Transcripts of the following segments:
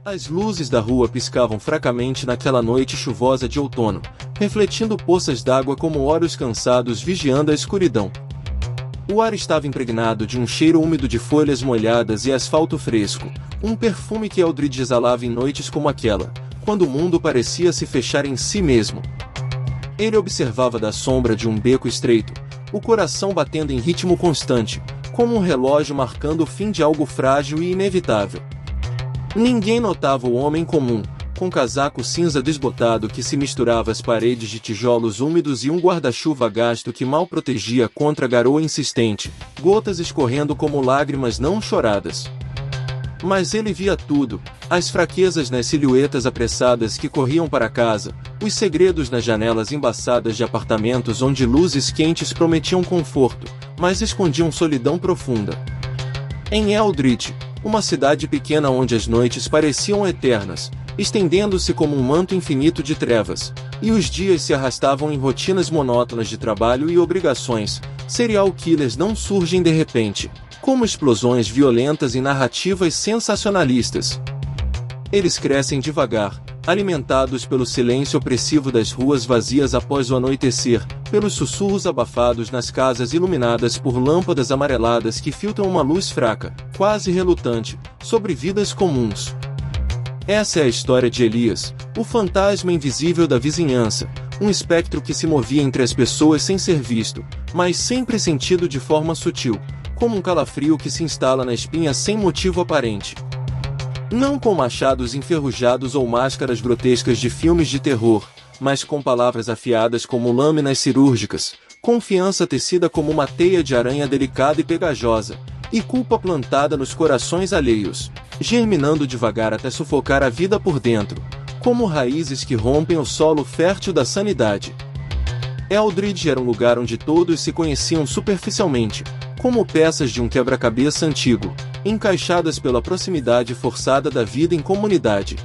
As luzes da rua piscavam fracamente naquela noite chuvosa de outono, refletindo poças d'água como olhos cansados vigiando a escuridão. O ar estava impregnado de um cheiro úmido de folhas molhadas e asfalto fresco, um perfume que Eldridge exalava em noites como aquela, quando o mundo parecia se fechar em si mesmo. Ele observava da sombra de um beco estreito, o coração batendo em ritmo constante, como um relógio marcando o fim de algo frágil e inevitável. Ninguém notava o homem comum, com casaco cinza desbotado que se misturava às paredes de tijolos úmidos e um guarda-chuva gasto que mal protegia contra a garoa insistente, gotas escorrendo como lágrimas não choradas. Mas ele via tudo, as fraquezas nas silhuetas apressadas que corriam para casa, os segredos nas janelas embaçadas de apartamentos onde luzes quentes prometiam conforto, mas escondiam solidão profunda. Em Eldridge, uma cidade pequena onde as noites pareciam eternas, estendendo-se como um manto infinito de trevas, e os dias se arrastavam em rotinas monótonas de trabalho e obrigações, serial killers não surgem de repente, como explosões violentas em narrativas sensacionalistas. Eles crescem devagar, alimentados pelo silêncio opressivo das ruas vazias após o anoitecer, pelos sussurros abafados nas casas iluminadas por lâmpadas amareladas que filtram uma luz fraca, quase relutante, sobre vidas comuns. Essa é a história de Elias, o fantasma invisível da vizinhança, um espectro que se movia entre as pessoas sem ser visto, mas sempre sentido de forma sutil, como um calafrio que se instala na espinha sem motivo aparente. Não com machados enferrujados ou máscaras grotescas de filmes de terror, mas com palavras afiadas como lâminas cirúrgicas, confiança tecida como uma teia de aranha delicada e pegajosa, e culpa plantada nos corações alheios, germinando devagar até sufocar a vida por dentro, como raízes que rompem o solo fértil da sanidade. Eldridge era um lugar onde todos se conheciam superficialmente, como peças de um quebra-cabeça antigo, encaixadas pela proximidade forçada da vida em comunidade.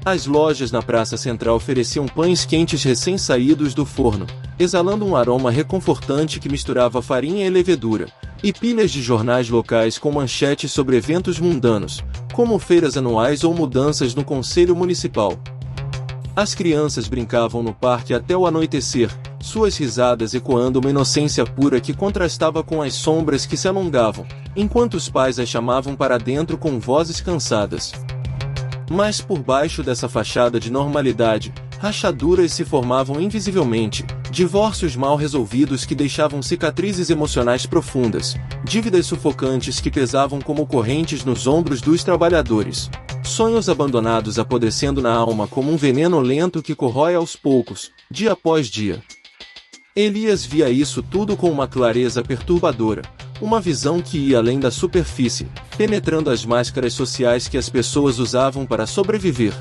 As lojas na praça central ofereciam pães quentes recém-saídos do forno, exalando um aroma reconfortante que misturava farinha e levedura, e pilhas de jornais locais com manchetes sobre eventos mundanos, como feiras anuais ou mudanças no conselho municipal. As crianças brincavam no parque até o anoitecer, suas risadas ecoando uma inocência pura que contrastava com as sombras que se alongavam, enquanto os pais as chamavam para dentro com vozes cansadas. Mas por baixo dessa fachada de normalidade, rachaduras se formavam invisivelmente, divórcios mal resolvidos que deixavam cicatrizes emocionais profundas, dívidas sufocantes que pesavam como correntes nos ombros dos trabalhadores, sonhos abandonados apodrecendo na alma como um veneno lento que corrói aos poucos, dia após dia. Elias via isso tudo com uma clareza perturbadora, uma visão que ia além da superfície, penetrando as máscaras sociais que as pessoas usavam para sobreviver.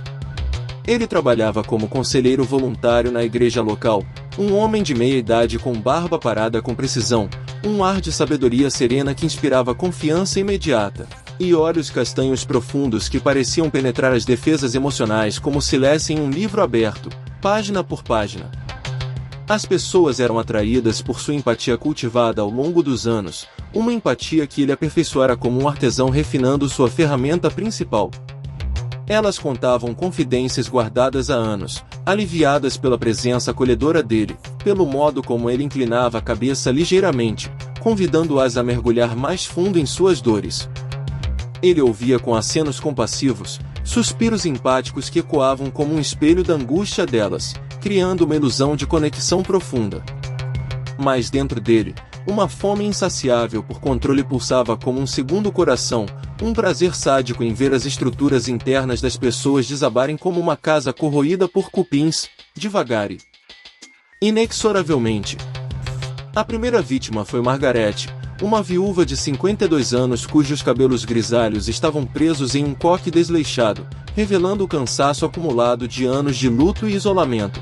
Ele trabalhava como conselheiro voluntário na igreja local, um homem de meia idade com barba parada com precisão, um ar de sabedoria serena que inspirava confiança imediata, e olhos castanhos profundos que pareciam penetrar as defesas emocionais como se lessem um livro aberto, página por página. As pessoas eram atraídas por sua empatia cultivada ao longo dos anos, uma empatia que ele aperfeiçoara como um artesão refinando sua ferramenta principal. Elas contavam confidências guardadas há anos, aliviadas pela presença acolhedora dele, pelo modo como ele inclinava a cabeça ligeiramente, convidando-as a mergulhar mais fundo em suas dores. Ele ouvia com acenos compassivos, suspiros empáticos que ecoavam como um espelho da angústia delas, criando uma ilusão de conexão profunda. Mas dentro dele, uma fome insaciável por controle pulsava como um segundo coração, um prazer sádico em ver as estruturas internas das pessoas desabarem como uma casa corroída por cupins, devagar e inexoravelmente. A primeira vítima foi Margaret, uma viúva de 52 anos cujos cabelos grisalhos estavam presos em um coque desleixado, revelando o cansaço acumulado de anos de luto e isolamento.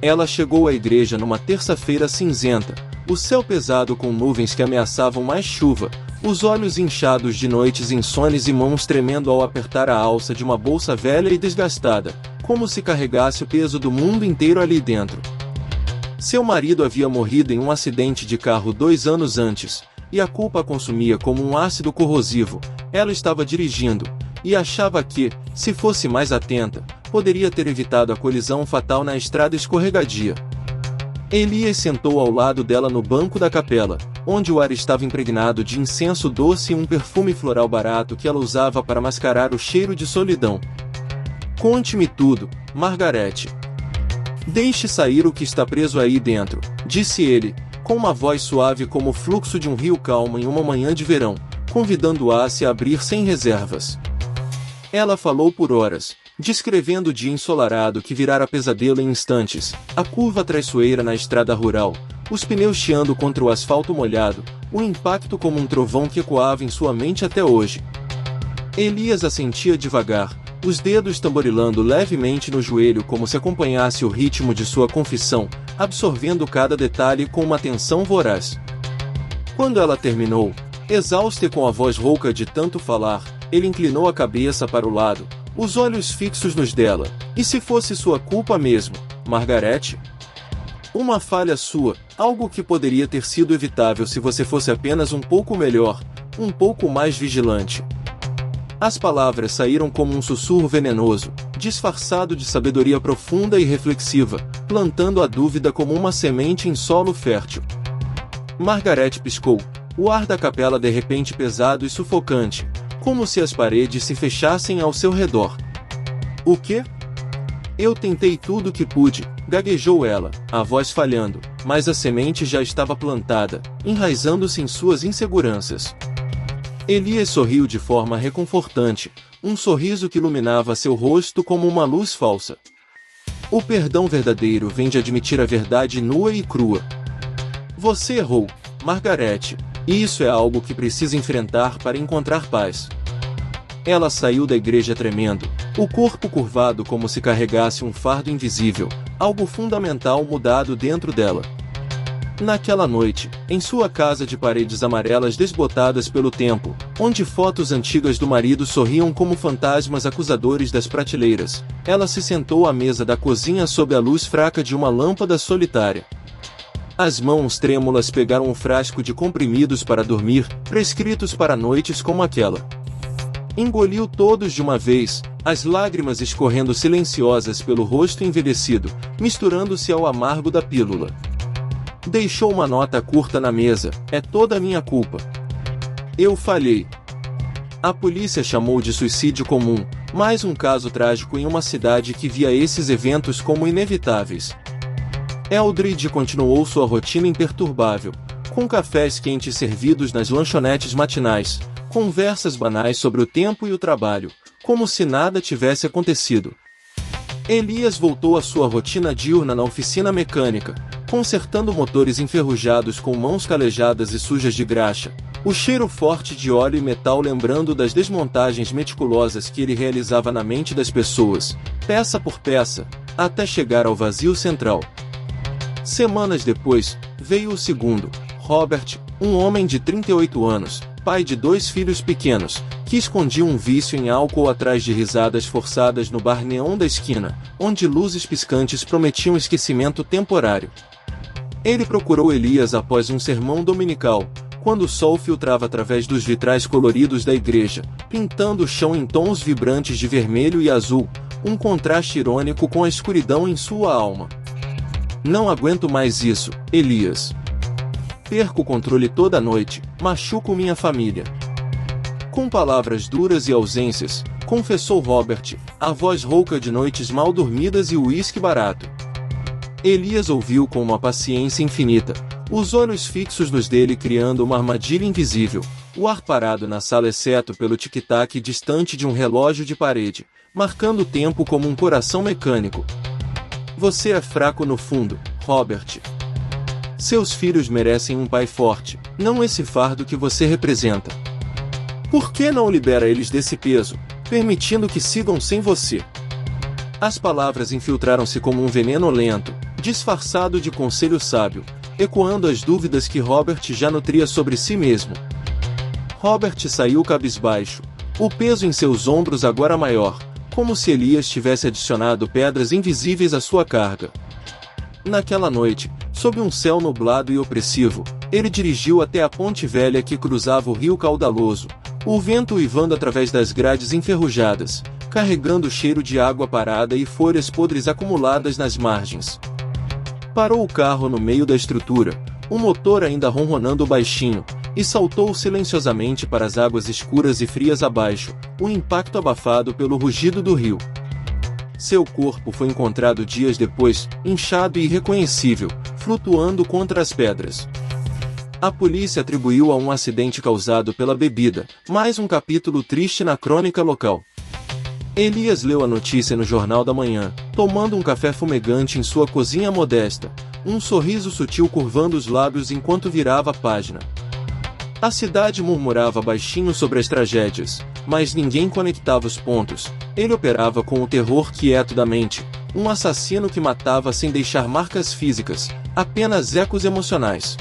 Ela chegou à igreja numa terça-feira cinzenta, o céu pesado com nuvens que ameaçavam mais chuva, os olhos inchados de noites insones e mãos tremendo ao apertar a alça de uma bolsa velha e desgastada, como se carregasse o peso do mundo inteiro ali dentro. Seu marido havia morrido em um acidente de carro 2 anos antes, e a culpa a consumia como um ácido corrosivo. Ela estava dirigindo, e achava que, se fosse mais atenta, poderia ter evitado a colisão fatal na estrada escorregadia. Elias sentou ao lado dela no banco da capela, onde o ar estava impregnado de incenso doce e um perfume floral barato que ela usava para mascarar o cheiro de solidão. "Conte-me tudo, Margarete. Deixe sair o que está preso aí dentro", disse ele, com uma voz suave como o fluxo de um rio calmo em uma manhã de verão, convidando-a a se abrir sem reservas. Ela falou por horas, descrevendo o dia ensolarado que virara pesadelo em instantes, a curva traiçoeira na estrada rural, os pneus chiando contra o asfalto molhado, o impacto como um trovão que ecoava em sua mente até hoje. Elias assentia devagar, os dedos tamborilando levemente no joelho como se acompanhasse o ritmo de sua confissão, absorvendo cada detalhe com uma atenção voraz. Quando ela terminou, exausta e com a voz rouca de tanto falar, ele inclinou a cabeça para o lado, os olhos fixos nos dela. "E se fosse sua culpa mesmo, Margarete? Uma falha sua, algo que poderia ter sido evitável se você fosse apenas um pouco melhor, um pouco mais vigilante." As palavras saíram como um sussurro venenoso, disfarçado de sabedoria profunda e reflexiva, plantando a dúvida como uma semente em solo fértil. Margarete piscou, o ar da capela de repente pesado e sufocante, como se as paredes se fechassem ao seu redor. "O quê?" "Eu tentei tudo o que pude", gaguejou ela, a voz falhando, mas a semente já estava plantada, enraizando-se em suas inseguranças. Elias sorriu de forma reconfortante, um sorriso que iluminava seu rosto como uma luz falsa. "O perdão verdadeiro vem de admitir a verdade nua e crua. Você errou, Margarete, e isso é algo que precisa enfrentar para encontrar paz." Ela saiu da igreja tremendo, o corpo curvado como se carregasse um fardo invisível, algo fundamental mudado dentro dela. Naquela noite, em sua casa de paredes amarelas desbotadas pelo tempo, onde fotos antigas do marido sorriam como fantasmas acusadores das prateleiras, ela se sentou à mesa da cozinha sob a luz fraca de uma lâmpada solitária. As mãos trêmulas pegaram um frasco de comprimidos para dormir, prescritos para noites como aquela. Engoliu todos de uma vez, as lágrimas escorrendo silenciosas pelo rosto envelhecido, misturando-se ao amargo da pílula. Deixou uma nota curta na mesa: "É toda minha culpa. Eu falhei." A polícia chamou de suicídio comum, mais um caso trágico em uma cidade que via esses eventos como inevitáveis. Eldridge continuou sua rotina imperturbável, com cafés quentes servidos nas lanchonetes matinais, conversas banais sobre o tempo e o trabalho, como se nada tivesse acontecido. Elias voltou à sua rotina diurna na oficina mecânica, consertando motores enferrujados com mãos calejadas e sujas de graxa, o cheiro forte de óleo e metal lembrando das desmontagens meticulosas que ele realizava na mente das pessoas, peça por peça, até chegar ao vazio central. Semanas depois, veio o segundo, Robert, um homem de 38 anos, pai de 2 filhos pequenos, que escondia um vício em álcool atrás de risadas forçadas no bar neon da esquina, onde luzes piscantes prometiam esquecimento temporário. Ele procurou Elias após um sermão dominical, quando o sol filtrava através dos vitrais coloridos da igreja, pintando o chão em tons vibrantes de vermelho e azul, um contraste irônico com a escuridão em sua alma. "Não aguento mais isso, Elias. Perco o controle toda noite, machuco minha família." Com palavras duras e ausências, confessou Robert, a voz rouca de noites mal dormidas e uísque barato. Elias ouviu com uma paciência infinita, os olhos fixos nos dele criando uma armadilha invisível, o ar parado na sala exceto pelo tic-tac distante de um relógio de parede, marcando o tempo como um coração mecânico. "Você é fraco no fundo, Robert. Seus filhos merecem um pai forte, não esse fardo que você representa. Por que não libera eles desse peso, permitindo que sigam sem você?" As palavras infiltraram-se como um veneno lento, disfarçado de conselho sábio, ecoando as dúvidas que Robert já nutria sobre si mesmo. Robert saiu cabisbaixo, o peso em seus ombros agora maior, como se Elias tivesse adicionado pedras invisíveis à sua carga. Naquela noite, sob um céu nublado e opressivo, ele dirigiu até a ponte velha que cruzava o rio caudaloso, O vento uivando através das grades enferrujadas, carregando o cheiro de água parada e folhas podres acumuladas nas margens. Parou o carro no meio da estrutura, o motor ainda ronronando baixinho, e saltou silenciosamente para as águas escuras e frias abaixo, o impacto abafado pelo rugido do rio. Seu corpo foi encontrado dias depois, inchado e irreconhecível, flutuando contra as pedras. A polícia atribuiu a um acidente causado pela bebida, mais um capítulo triste na crônica local. Elias leu a notícia no Jornal da Manhã, tomando um café fumegante em sua cozinha modesta, um sorriso sutil curvando os lábios enquanto virava a página. A cidade murmurava baixinho sobre as tragédias, mas ninguém conectava os pontos. Ele operava com o terror quieto da mente, um assassino que matava sem deixar marcas físicas, apenas ecos emocionais.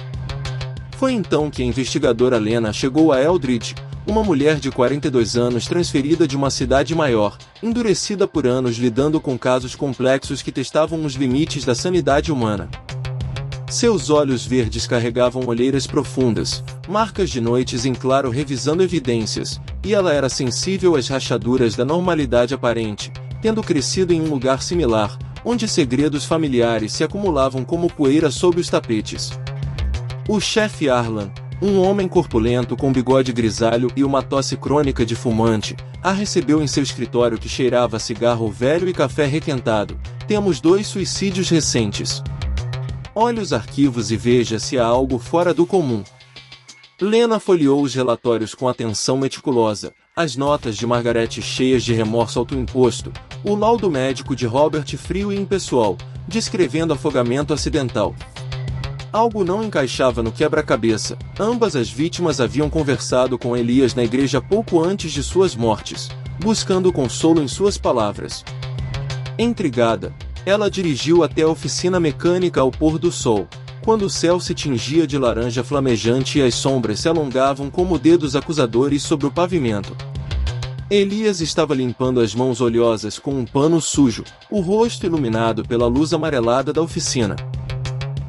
Foi então que a investigadora Lena chegou a Eldridge, uma mulher de 42 anos transferida de uma cidade maior, endurecida por anos lidando com casos complexos que testavam os limites da sanidade humana. Seus olhos verdes carregavam olheiras profundas, marcas de noites em claro revisando evidências, e ela era sensível às rachaduras da normalidade aparente, tendo crescido em um lugar similar, onde segredos familiares se acumulavam como poeira sob os tapetes. O chefe Arlan, um homem corpulento com bigode grisalho e uma tosse crônica de fumante, a recebeu em seu escritório que cheirava a cigarro velho e café requentado. Temos 2 suicídios recentes. Olhe os arquivos e veja se há algo fora do comum. Lena folheou os relatórios com atenção meticulosa, as notas de Margaret cheias de remorso autoimposto, o laudo médico de Robert frio e impessoal, descrevendo afogamento acidental. Algo não encaixava no quebra-cabeça. Ambas as vítimas haviam conversado com Elias na igreja pouco antes de suas mortes, buscando consolo em suas palavras. Intrigada, ela dirigiu até a oficina mecânica ao pôr do sol, quando o céu se tingia de laranja flamejante e as sombras se alongavam como dedos acusadores sobre o pavimento. Elias estava limpando as mãos oleosas com um pano sujo, o rosto iluminado pela luz amarelada da oficina.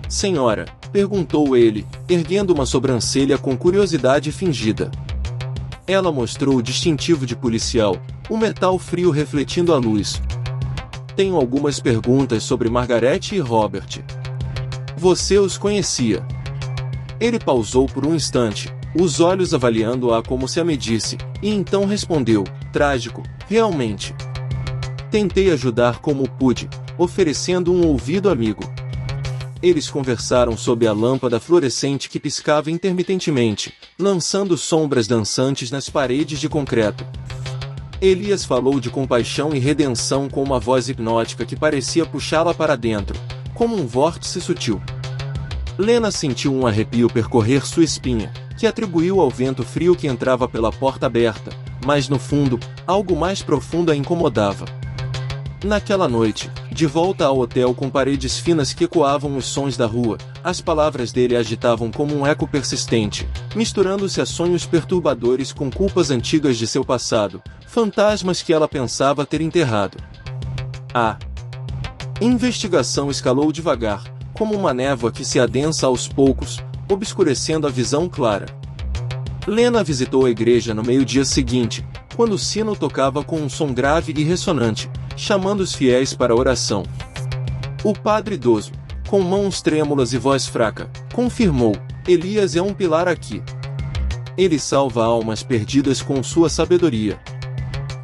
Senhora, perguntou ele, erguendo uma sobrancelha com curiosidade fingida. Ela mostrou o distintivo de policial, o metal frio refletindo a luz. Tenho algumas perguntas sobre Margaret e Robert. Você os conhecia? Ele pausou por um instante, os olhos avaliando-a como se a medisse, e então respondeu, trágico, realmente. Tentei ajudar como pude, oferecendo um ouvido amigo. Eles conversaram sob a lâmpada fluorescente que piscava intermitentemente, lançando sombras dançantes nas paredes de concreto. Elias falou de compaixão e redenção com uma voz hipnótica que parecia puxá-la para dentro, como um vórtice sutil. Lena sentiu um arrepio percorrer sua espinha, que atribuiu ao vento frio que entrava pela porta aberta, mas no fundo, algo mais profundo a incomodava. Naquela noite, de volta ao hotel com paredes finas que ecoavam os sons da rua, as palavras dele agitavam como um eco persistente, misturando-se a sonhos perturbadores com culpas antigas de seu passado, fantasmas que ela pensava ter enterrado. A investigação escalou devagar, como uma névoa que se adensa aos poucos, obscurecendo a visão clara. Lena visitou a igreja no meio-dia seguinte, quando o sino tocava com um som grave e ressonante, chamando os fiéis para a oração. O padre idoso, com mãos trêmulas e voz fraca, confirmou, Elias é um pilar aqui. Ele salva almas perdidas com sua sabedoria.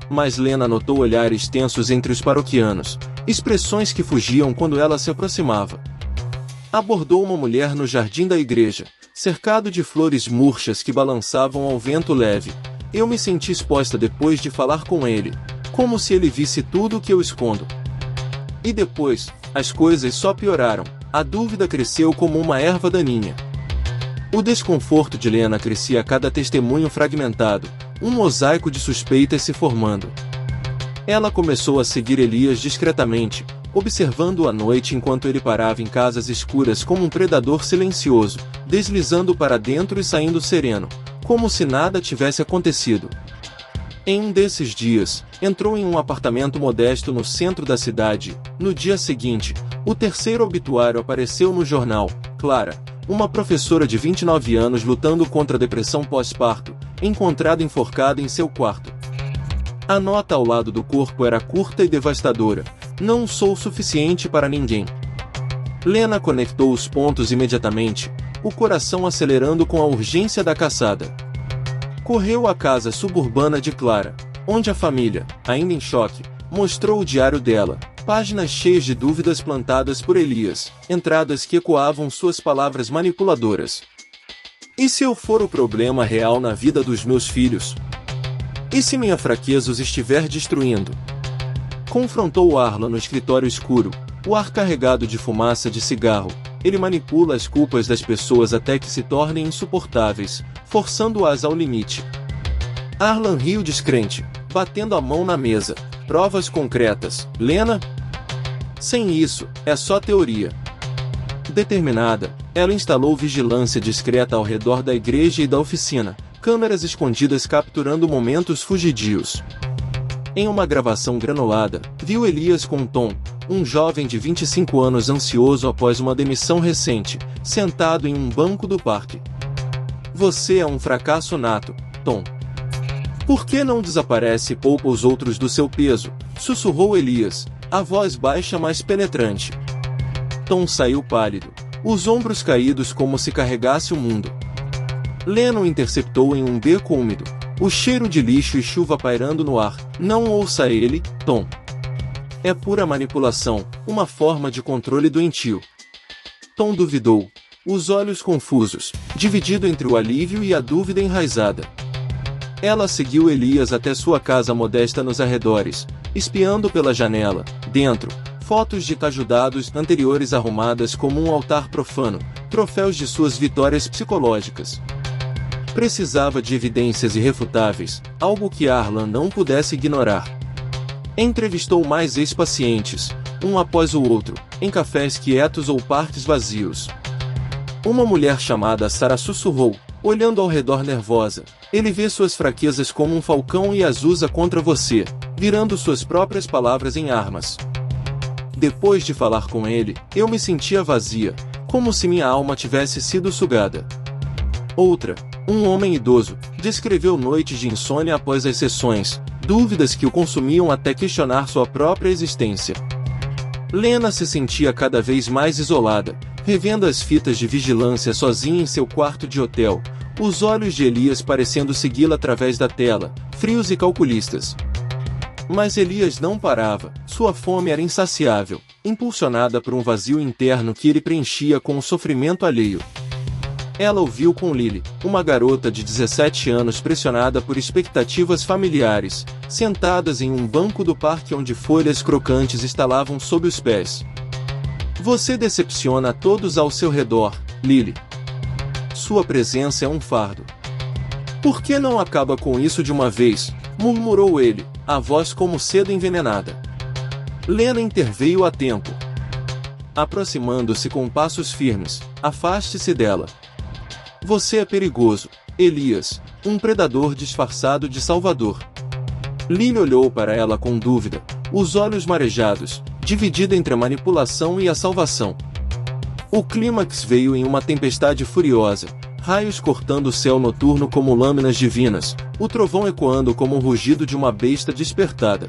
Mas Lena notou olhares tensos entre os paroquianos, expressões que fugiam quando ela se aproximava. Abordou uma mulher no jardim da igreja, cercado de flores murchas que balançavam ao vento leve. Eu me senti exposta depois de falar com ele, como se ele visse tudo o que eu escondo. E depois, as coisas só pioraram, a dúvida cresceu como uma erva daninha. O desconforto de Lena crescia a cada testemunho fragmentado, um mosaico de suspeitas se formando. Ela começou a seguir Elias discretamente, observando-o à noite enquanto ele parava em casas escuras como um predador silencioso, deslizando para dentro e saindo sereno, como se nada tivesse acontecido. Em um desses dias, entrou em um apartamento modesto no centro da cidade. No dia seguinte, o terceiro obituário apareceu no jornal. Clara, uma professora de 29 anos lutando contra a depressão pós-parto, encontrada enforcada em seu quarto. A nota ao lado do corpo era curta e devastadora: "Não sou suficiente para ninguém." Lena conectou os pontos imediatamente, o coração acelerando com a urgência da caçada. Correu à casa suburbana de Clara, onde a família, ainda em choque, mostrou o diário dela, páginas cheias de dúvidas plantadas por Elias, entradas que ecoavam suas palavras manipuladoras. "E se eu for o problema real na vida dos meus filhos? E se minha fraqueza os estiver destruindo?" Confrontou Arlan no escritório escuro, o ar carregado de fumaça de cigarro. Ele manipula as culpas das pessoas até que se tornem insuportáveis, forçando-as ao limite. Arlan riu descrente, batendo a mão na mesa. "Provas concretas, Lena?" "Sem isso, é só teoria." Determinada, ela instalou vigilância discreta ao redor da igreja e da oficina, câmeras escondidas capturando momentos fugidios. Em uma gravação granulada, viu Elias com Tom, um jovem de 25 anos ansioso após uma demissão recente, sentado em um banco do parque. "Você é um fracasso nato, Tom. Por que não desaparece e poupa os outros do seu peso?" sussurrou Elias, a voz baixa mas penetrante. Tom saiu pálido, os ombros caídos como se carregasse o mundo. Lena o interceptou em um beco úmido, o cheiro de lixo e chuva pairando no ar. "Não ouça ele, Tom. É pura manipulação, uma forma de controle doentio." Tom duvidou, os olhos confusos, dividido entre o alívio e a dúvida enraizada. Ela seguiu Elias até sua casa modesta nos arredores, espiando pela janela. Dentro, fotos de cajudados anteriores arrumadas como um altar profano, troféus de suas vitórias psicológicas. Precisava de evidências irrefutáveis, algo que Arlan não pudesse ignorar. Entrevistou mais ex-pacientes, um após o outro, em cafés quietos ou parques vazios. Uma mulher chamada Sarah sussurrou, olhando ao redor nervosa: "Ele vê suas fraquezas como um falcão e as usa contra você, virando suas próprias palavras em armas." Depois de falar com ele, eu me sentia vazia, como se minha alma tivesse sido sugada. Outra, um homem idoso, descreveu noites de insônia após as sessões, dúvidas que o consumiam até questionar sua própria existência. Lena se sentia cada vez mais isolada, revendo as fitas de vigilância sozinha em seu quarto de hotel, os olhos de Elias parecendo segui-la através da tela, frios e calculistas. Mas Elias não parava, sua fome era insaciável, impulsionada por um vazio interno que ele preenchia com o sofrimento alheio. Ela o viu com Lily, uma garota de 17 anos pressionada por expectativas familiares, sentadas em um banco do parque onde folhas crocantes estalavam sob os pés. "Você decepciona a todos ao seu redor, Lily. Sua presença é um fardo." "Por que não acaba com isso de uma vez?" murmurou ele, a voz como seda envenenada. Lena interveio a tempo. Aproximando-se com passos firmes, "Afaste-se dela. Você é perigoso, Elias, um predador disfarçado de salvador." Lily olhou para ela com dúvida, os olhos marejados, dividida entre a manipulação e a salvação. O clímax veio em uma tempestade furiosa, raios cortando o céu noturno como lâminas divinas, o trovão ecoando como o rugido de uma besta despertada.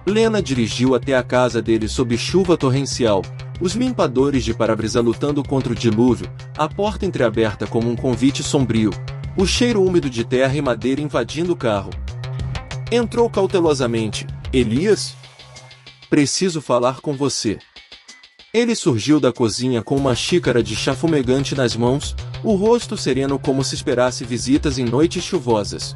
Lena dirigiu até a casa dele sob chuva torrencial, os limpadores de para-brisa lutando contra o dilúvio, a porta entreaberta como um convite sombrio, o cheiro úmido de terra e madeira invadindo o carro. Entrou cautelosamente. "Elias? Preciso falar com você." Ele surgiu da cozinha com uma xícara de chá fumegante nas mãos, o rosto sereno como se esperasse visitas em noites chuvosas.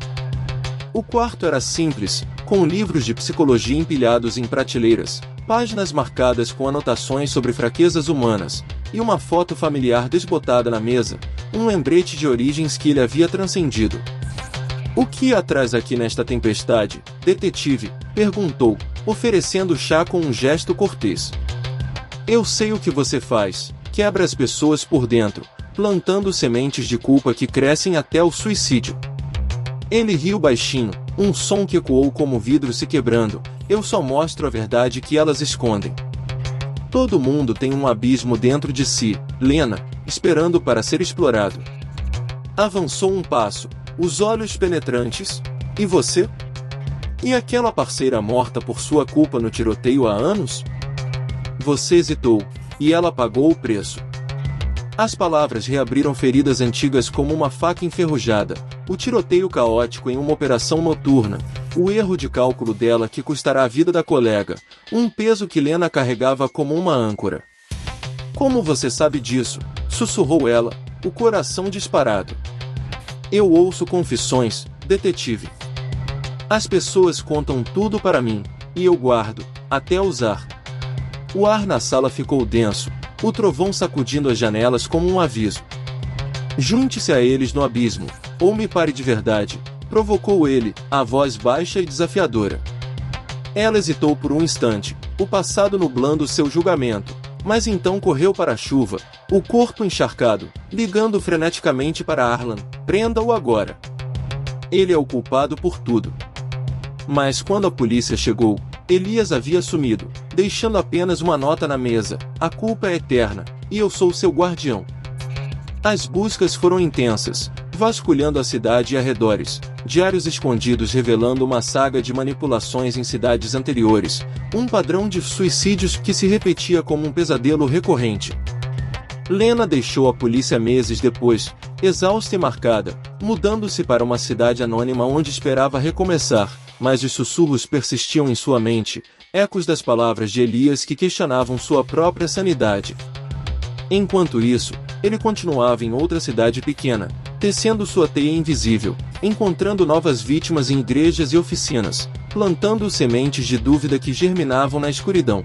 O quarto era simples, com livros de psicologia empilhados em prateleiras, páginas marcadas com anotações sobre fraquezas humanas, e uma foto familiar desbotada na mesa, um lembrete de origens que ele havia transcendido. "O que há atrás aqui nesta tempestade, detetive?" perguntou, oferecendo chá com um gesto cortês. "Eu sei o que você faz, quebra as pessoas por dentro, plantando sementes de culpa que crescem até o suicídio." Ele riu baixinho, um som que ecoou como vidro se quebrando. "Eu só mostro a verdade que elas escondem. Todo mundo tem um abismo dentro de si, Lena, esperando para ser explorado." Avançou um passo, os olhos penetrantes. E você? E aquela parceira morta por sua culpa no tiroteio há anos? Você hesitou, e ela pagou o preço. As palavras reabriram feridas antigas como uma faca enferrujada, o tiroteio caótico em uma operação noturna, o erro de cálculo dela que custará a vida da colega, um peso que Lena carregava como uma âncora. Como você sabe disso? Sussurrou ela, o coração disparado. Eu ouço confissões, detetive. As pessoas contam tudo para mim, e eu guardo, até usar. O ar na sala ficou denso, o trovão sacudindo as janelas como um aviso. Junte-se a eles no abismo, ou me pare de verdade, provocou ele, a voz baixa e desafiadora. Ela hesitou por um instante, o passado nublando seu julgamento, mas então correu para a chuva, o corpo encharcado, ligando freneticamente para Arlan, prenda-o agora. Ele é o culpado por tudo. Mas quando a polícia chegou, Elias havia sumido, deixando apenas uma nota na mesa: a culpa é eterna, e eu sou seu guardião. As buscas foram intensas, vasculhando a cidade e arredores, diários escondidos revelando uma saga de manipulações em cidades anteriores, um padrão de suicídios que se repetia como um pesadelo recorrente. Lena deixou a polícia meses depois, exausta e marcada, mudando-se para uma cidade anônima onde esperava recomeçar, mas os sussurros persistiam em sua mente, ecos das palavras de Elias que questionavam sua própria sanidade. Enquanto isso, ele continuava em outra cidade pequena, tecendo sua teia invisível, encontrando novas vítimas em igrejas e oficinas, plantando sementes de dúvida que germinavam na escuridão.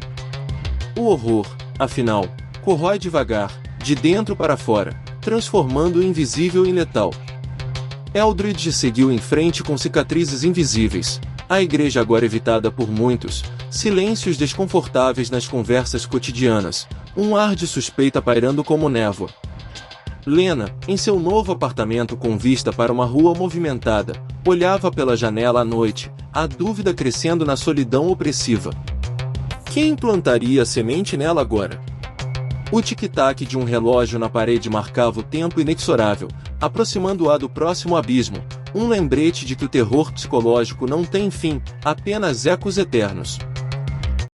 O horror, afinal, corrói devagar, de dentro para fora, transformando o invisível em letal. Eldridge seguiu em frente com cicatrizes invisíveis, a igreja agora evitada por muitos, silêncios desconfortáveis nas conversas cotidianas, um ar de suspeita pairando como névoa. Lena, em seu novo apartamento com vista para uma rua movimentada, olhava pela janela à noite, a dúvida crescendo na solidão opressiva. Quem plantaria a semente nela agora? O tic-tac de um relógio na parede marcava o tempo inexorável, aproximando-a do próximo abismo, um lembrete de que o terror psicológico não tem fim, apenas ecos eternos.